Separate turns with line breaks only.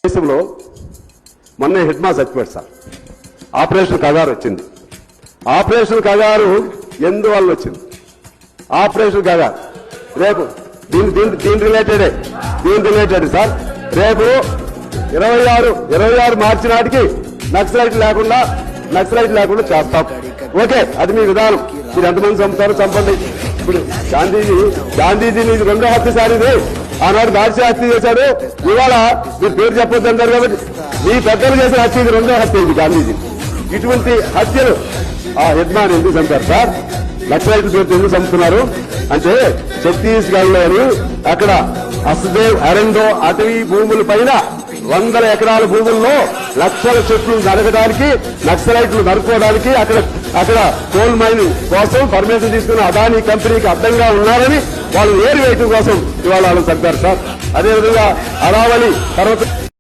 దేశంలో మొన్నే head mass చచ్చిపోయాడు సార్. ఆపరేషన్ కగారు వచ్చింది. ఆపరేషన్ కగారు ఎందువల్ల వచ్చింది? ఆపరేషన్ కగారు రేపు దీని రిలేటెడ్ సార్. రేపు 26 మార్చి నాటికి నక్సలైట్ లేకుండా చేస్తాం. ఓకే, అది మీ విధానం. మీరు ఎంతమంది చంపుతారో చంపండి. ఇప్పుడు గాంధీజీ నీకు రెండో హత్య సార్. ఇది ఆనాడు దాడిసి హత్య చేశాడు. ఇవాళ మీరు పేరు చెప్పొద్దు అంటారు కాబట్టి మీ పెద్దలు చేసిన హత్య ఇది రెండో హత్య. ఇది గాంధీజీ. ఇటువంటి హత్యలు ఆ యజ్ఞాన్ని ఎందుకు చంపారు సార్? నక్సలైట్ల పేరుతో ఎందుకు చంపుతున్నారు అంటే ఛత్తీస్గఢ్ లోని అక్కడ అస్దేవ్ అరెండో అటవీ భూముల పైన 100 ఎకరాల భూముల్లో లక్షల చెట్లు నరకడానికి, నక్సలైట్లు నరుకోవడానికి అక్కడ కోల్ మైన్ కోసం పర్మిషన్ తీసుకున్న అదానీ కంపెనీకి అడ్డంగా ఉన్నారని వాళ్ళు ఏరు వేయటం కోసం ఇవాళ వాళ్ళు చంపారు సార్. అదేవిధంగా అరావళి పర్వత